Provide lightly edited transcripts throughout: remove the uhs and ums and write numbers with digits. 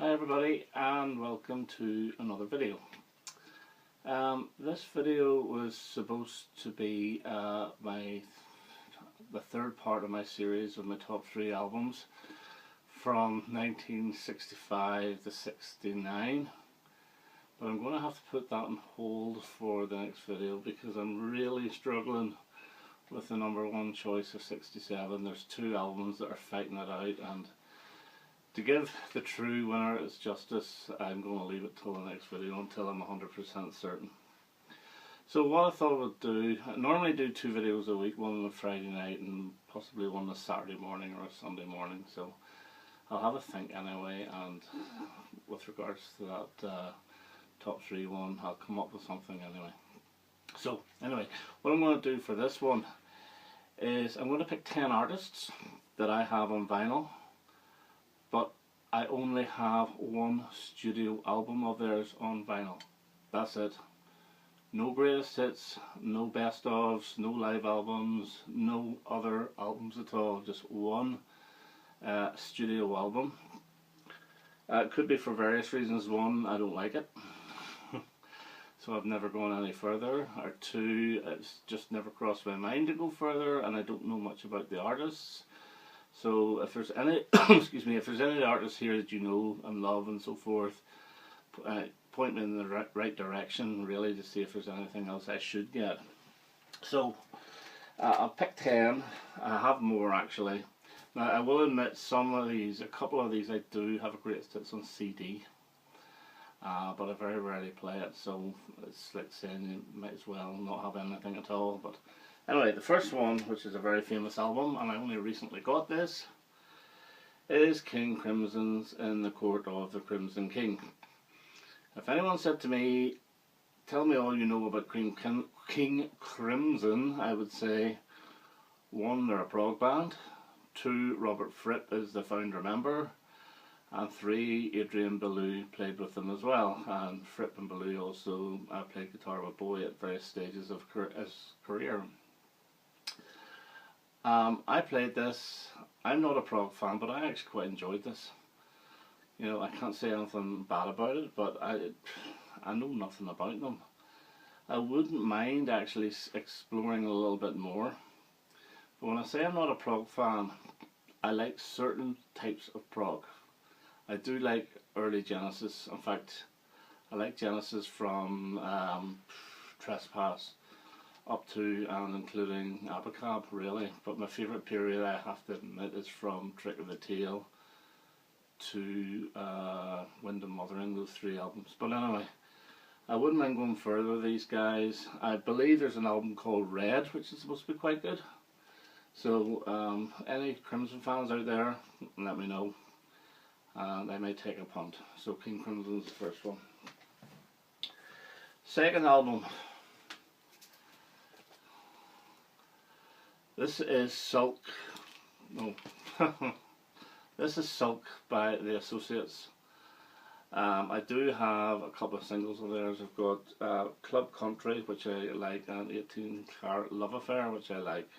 Hi everybody and welcome to another video. This video was supposed to be the third part of my series of my top 3 albums from 1965 to 69, but I'm going to have to put that on hold for the next video because I'm really struggling with the number one choice of 67. There's 2 albums that are fighting it out, and to give the true winner its justice, I'm going to leave it till the next video until I'm 100% certain. So what I thought I would do, I normally do 2 videos a week, one on a Friday night and possibly one on a Saturday morning or a Sunday morning, so I'll have a think anyway, and with regards to that top 3 one, I'll come up with something anyway. So anyway, what I'm going to do for this one is I'm going to pick 10 artists that I have on vinyl, but I only have 1 studio album of theirs on vinyl. That's it. No greatest hits, no best ofs, no live albums, no other albums at all. Just 1 studio album. It could be for various reasons. 1, I don't like it, so I've never gone any further. Or 2, it's just never crossed my mind to go further, and I don't know much about the artists. So if there's any, excuse me, if there's any artists here that you know and love and so forth, point me in the right direction, really, to see if there's anything else I should get. So I'll pick 10. I have more actually. Now I will admit some of these, a couple of these I do have a greatest hits on CD, but I very rarely play it, so it's like saying you might as well not have anything at all. But anyway, the first one, which is a very famous album, and I only recently got this, is King Crimson's In the Court of the Crimson King. If anyone said to me, tell me all you know about King Crimson, I would say 1, they're a prog band, 2, Robert Fripp is the founder member, and 3, Adrian Belew played with them as well. And Fripp and Belew also played guitar with Bowie at various stages of his career. I played this. I'm not a prog fan, but I actually quite enjoyed this. You know, I can't say anything bad about it, but I know nothing about them. I wouldn't mind actually exploring a little bit more. But when I say I'm not a prog fan, I like certain types of prog. I do like early Genesis. In fact, I like Genesis from Trespass up to and including Abacab, really. But my favourite period, I have to admit, is from Trick of the Tail to Wind and Mothering, those 3 albums. But anyway, I wouldn't mind going further with these guys. I believe there's an album called Red, which is supposed to be quite good. So any Crimson fans out there, let me know, and I may take a punt. So King Crimson's the first one. Second album. This is Sulk. No. This is Sulk by the Associates. I do have a couple of singles of theirs. I've got Club Country, which I like, and 18 Karat Love Affair, which I like.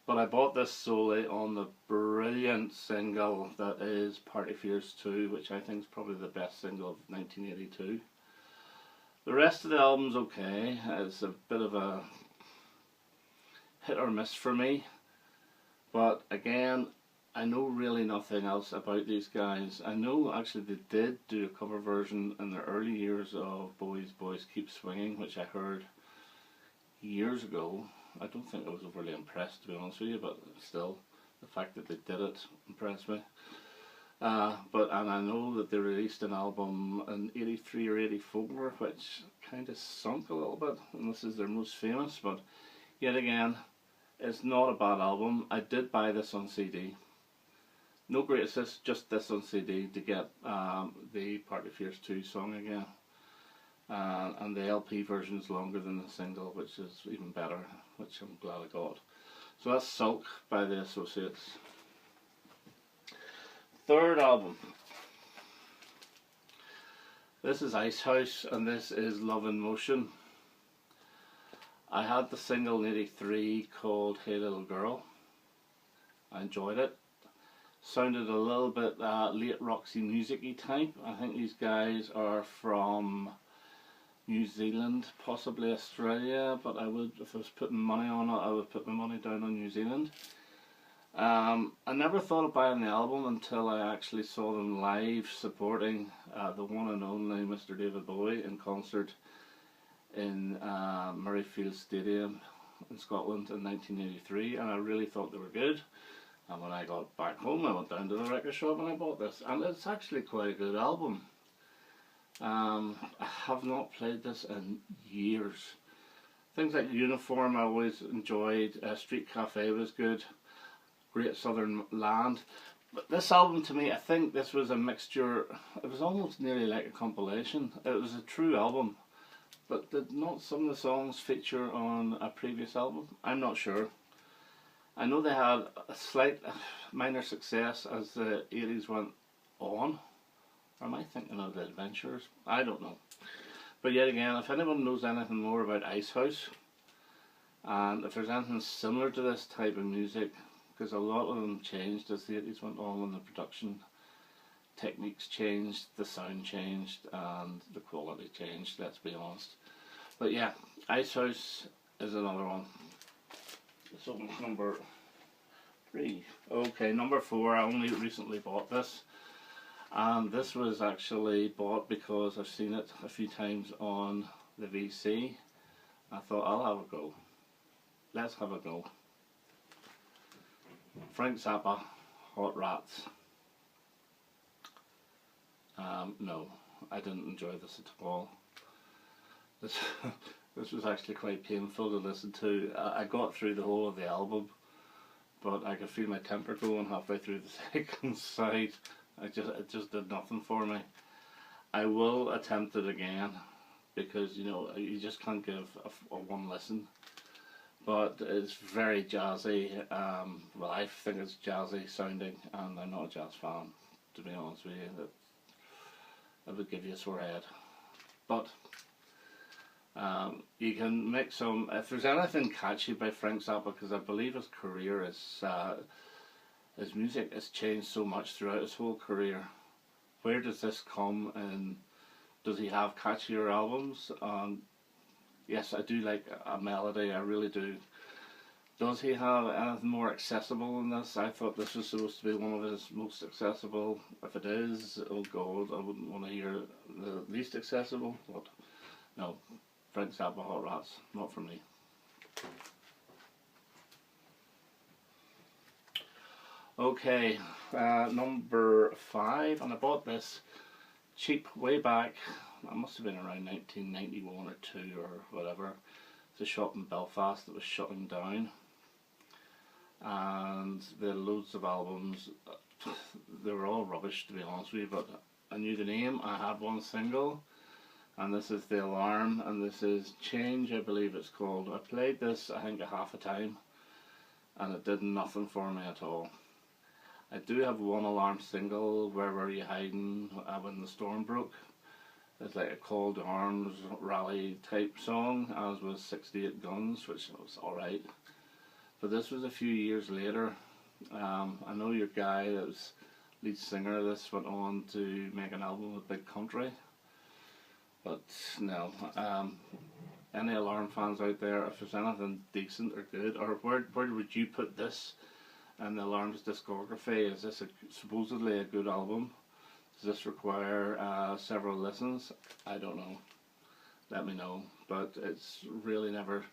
But I bought this solely on the brilliant single that is Party Fears 2, which I think is probably the best single of 1982. The rest of the album's okay. It's a bit of a hit or miss for me. But again, I know really nothing else about these guys. I know actually they did do a cover version in the early years of Bowie's Boys Keep Swinging, which I heard years ago. I don't think I was overly impressed, to be honest with you, but still, the fact that they did it impressed me. And I know that they released an album in 83 or 84, which kind of sunk a little bit, and this is their most famous, but yet again, it's not a bad album. I did buy this on CD. No greatest hits, just this on CD to get the Party Fears 2 song again. And the LP version is longer than the single, which is even better, which I'm glad I got. So that's Sulk by the Associates. Third album. This is Icehouse, and this is Love in Motion. I had the single in '83 called Hey Little Girl. I enjoyed it. Sounded a little bit late Roxy music-y type. I think these guys are from New Zealand, possibly Australia, but I would, if I was putting money on it, I would put my money down on New Zealand. I never thought of buying the album until I actually saw them live supporting the one and only Mr. David Bowie in concert in Murrayfield Stadium in Scotland in 1983, and I really thought they were good. And when I got back home, I went down to the record shop and I bought this, and it's actually quite a good album. I have not played this in years. Things like Uniform I always enjoyed, Street Cafe was good, Great Southern Land. But this album, to me, I think this was a mixture. It was almost nearly like a compilation. It was a true album. But did not some of the songs feature on a previous album? I'm not sure. I know they had a slight minor success as the 80s went on. Or am I thinking of The Adventures? I don't know. But yet again, if anyone knows anything more about Icehouse, and if there's anything similar to this type of music, because a lot of them changed as the 80s went on and the production techniques changed, the sound changed, and the quality changed, let's be honest. But yeah, Icehouse is another one. So number 3. Okay, number 4, I only recently bought this. And this was actually bought because I've seen it a few times on the VC. I thought, I'll have a go. Let's have a go. Frank Zappa, Hot Rats. No, I didn't enjoy this at all. This was actually quite painful to listen to. I got through the whole of the album, but I could feel my temper going halfway through the second side. It just did nothing for me. I will attempt it again, because you know you just can't give a one listen. But it's very jazzy. Well, I think it's jazzy sounding, and I'm not a jazz fan, to be honest with you. That would give you a sore head. But you can make some. If there's anything catchy by Frank Zappa, because I believe his career is. His music has changed so much throughout his whole career. Where does this come, and does he have catchier albums? Yes, I do like a melody, I really do. Does he have anything more accessible than this? I thought this was supposed to be one of his most accessible. If it is, oh God, I wouldn't want to hear the least accessible. But no, Frank Zappa, Hot Rats, not for me. Okay, number 5, and I bought this cheap way back. That must have been around 1991 or 2 or whatever. It's a shop in Belfast that was shutting down, and there are loads of albums. They were all rubbish, to be honest with you, but I knew the name. I had one single, and this is The Alarm, and this is Change, I believe it's called. I played this, I think, a half a time, and it did nothing for me at all. I do have one Alarm single, Where Were You Hiding When the Storm Broke. It's like a call to arms rally type song, as was 68 Guns, which was alright. But this was a few years later. I know your guy that was lead singer of this went on to make an album with Big Country. But no, any Alarm fans out there, if there's anything decent or good, or where would you put this in the Alarm's discography? Is this supposedly a good album? Does this require several listens? I don't know. Let me know. But it's really never.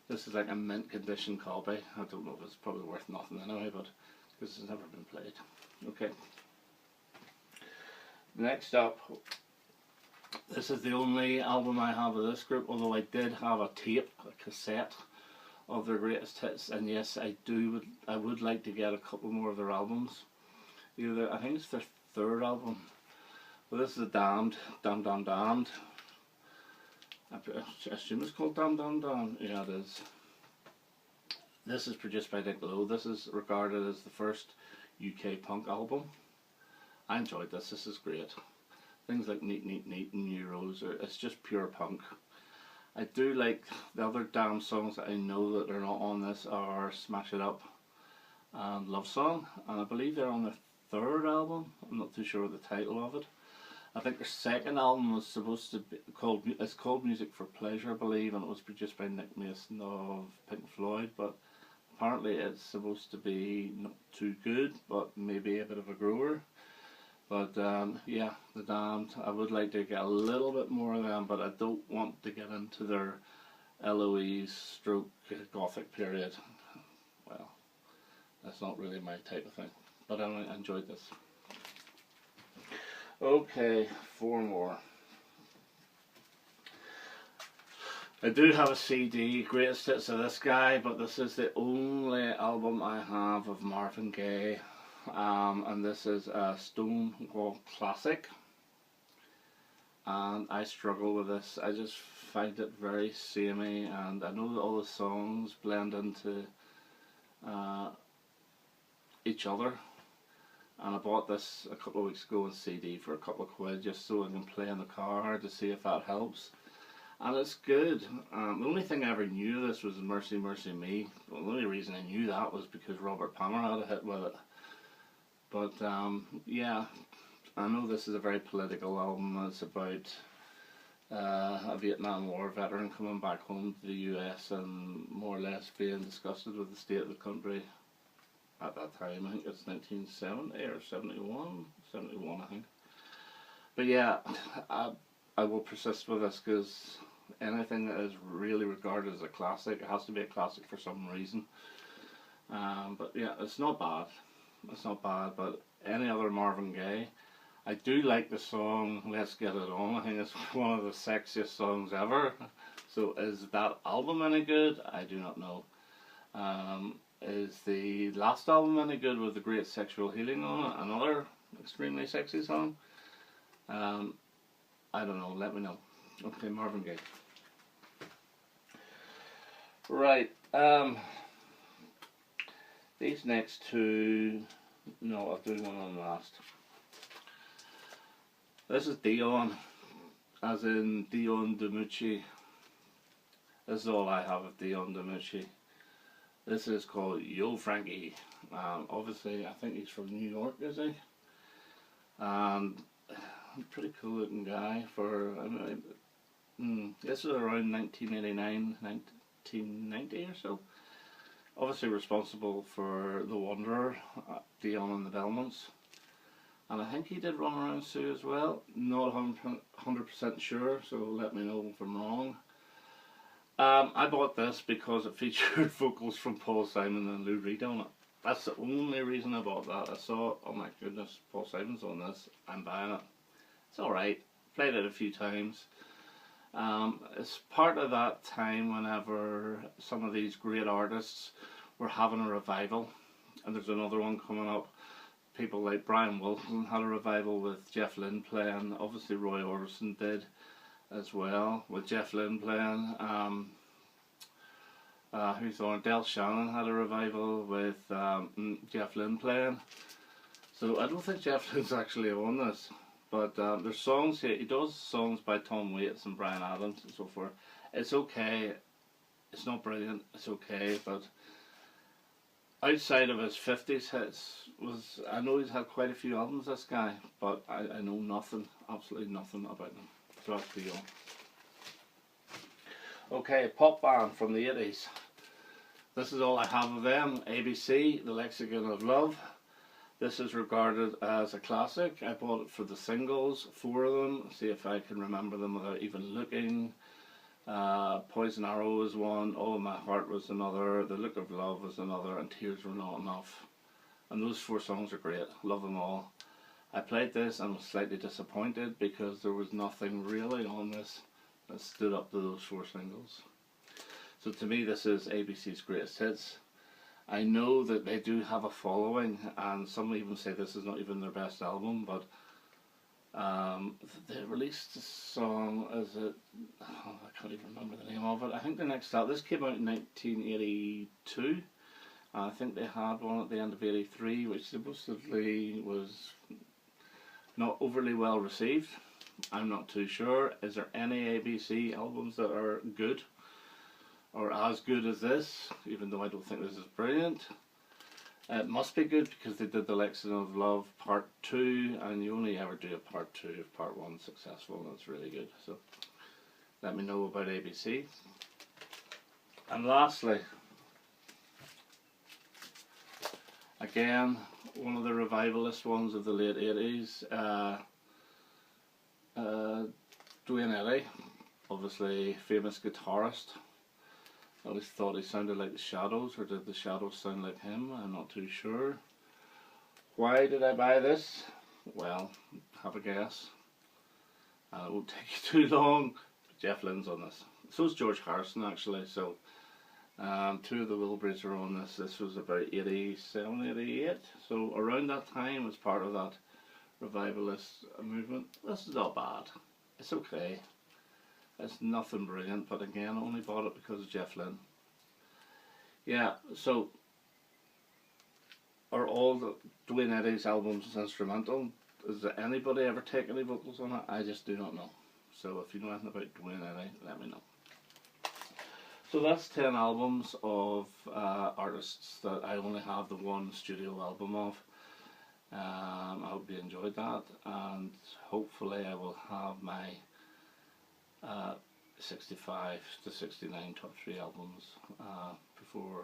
This is like a mint condition copy. I don't know if it's probably worth nothing anyway, but this has never been played. Okay. Next up, this is the only album I have of this group, although I did have a tape, a cassette of their greatest hits, and yes, I would like to get a couple more of their albums. Either, I think it's their 3rd album. Well, this is the Damned. I assume it's called Damned. Yeah, it is. This is produced by Nick Lowe. This is regarded as the first UK punk album. I enjoyed this. This is great. Things like Neat and Euros, it's just pure punk. I do like the other Damned songs that I know that are not on this are Smash It Up and Love Song, and I believe they're on the third album. I'm not too sure of the title of it. I think their second album was supposed to be it's called Music for Pleasure, I believe, and it was produced by Nick Mason of Pink Floyd, but apparently it's supposed to be not too good, but maybe a bit of a grower. But yeah, The Damned, I would like to get a little bit more of them, but I don't want to get into their Eloise stroke Gothic period. Well, that's not really my type of thing, but I enjoyed this. Okay, 4 more. I do have a CD, greatest hits of this guy, but this is the only album I have of Marvin Gaye, and this is a Stonewall classic, and I struggle with this. I just find it very samey, and I know that all the songs blend into each other. And I bought this a couple of weeks ago on CD for a couple of quid just so I can play in the car to see if that helps. And it's good. The only thing I ever knew of this was Mercy Mercy Me. Well, the only reason I knew that was because Robert Palmer had a hit with it. But yeah, I know this is a very political album. It's about a Vietnam War veteran coming back home to the US and more or less being disgusted with the state of the country. At that time, I think it's 1970 or 71, I think. But yeah, I will persist with this because anything that is really regarded as a classic, it has to be a classic for some reason. But yeah, it's not bad. It's not bad, but any other Marvin Gaye, I do like the song Let's Get It On. I think it's one of the sexiest songs ever. So is that album any good? I do not know. Is the last album any good with The Great Sexual Healing on it? Another extremely sexy song? I don't know, let me know. Okay, Marvin Gaye. Right, these next two, no, I'll do one on last. This is Dion, as in Dion DiMucci. This is all I have of Dion DiMucci. This is called Yo Frankie. Obviously, I think he's from New York, is he? And pretty cool looking guy for, this was around 1989, 1990 or so. Obviously responsible for The Wanderer, Dion and the Belmonts. And I think he did Run Around Sue as well. Not 100% sure, so let me know if I'm wrong. I bought this because it featured vocals from Paul Simon and Lou Reed on it. That's the only reason I bought that. I saw, oh my goodness, Paul Simon's on this, I'm buying it. It's alright, played it a few times. It's part of that time whenever some of these great artists were having a revival, and there's another one coming up. People like Brian Wilson had a revival with Jeff Lynne playing, obviously Roy Orbison did as well, with Jeff Lynne playing. Who's on? Del Shannon had a revival with Jeff Lynne playing. So I don't think Jeff Lynne's actually on this, but there's songs here. He does songs by Tom Waits and Bryan Adams and so forth. It's okay. It's not brilliant. It's okay, but outside of his 50s hits, I know he's had quite a few albums, this guy, but I know nothing, absolutely nothing about him. So that's Dion. Okay, pop band from the 80s. This is all I have of them. ABC, The Lexicon of Love. This is regarded as a classic. I bought it for the singles, 4 of them. See if I can remember them without even looking. Poison Arrow was one, All My Heart was another, The Look of Love was another, and Tears Were Not Enough. And those 4 songs are great. Love them all. I played this and was slightly disappointed because there was nothing really on this that stood up to those 4 singles. So to me this is ABC's greatest hits. I know that they do have a following, and some even say this is not even their best album, but they released a song I can't even remember the name of it. I think the next album, this came out in 1982. I think they had one at the end of 83 which supposedly was not overly well received. I'm not too sure. Is there any ABC albums that are good or as good as this, even though I don't think this is brilliant? It must be good because they did the Lesson of Love Part 2, and you only ever do a Part 2 if Part 1's successful, and it's really good. So let me know about ABC. And lastly, again, one of the revivalist ones of the late 80s, Dwayne Eddy, obviously famous guitarist. I always thought he sounded like the Shadows, or did the Shadows sound like him? I'm not too sure. Why did I buy this? Well, have a guess. It won't take you too long. Jeff Lynne's on this. So is George Harrison actually. So two of the Wilburys are on this. This was about 87, 88. So around that time, as part of that revivalist movement. This is not bad. It's okay. It's nothing brilliant, but again, I only bought it because of Jeff Lynne. Yeah, so are all the Dwayne Eddy's albums instrumental? Does anybody ever take any vocals on it? I just do not know. So if you know anything about Dwayne Eddy, let me know. So that's 10 albums of artists that I only have the one studio album of. I hope you enjoyed that, and hopefully I will have my 65 to 69 top 3 albums before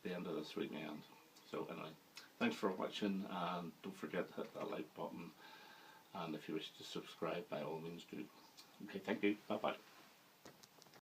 the end of this weekend. So anyway, thanks for watching, and don't forget to hit that like button, and if you wish to subscribe, by all means do. Okay, thank you, bye bye.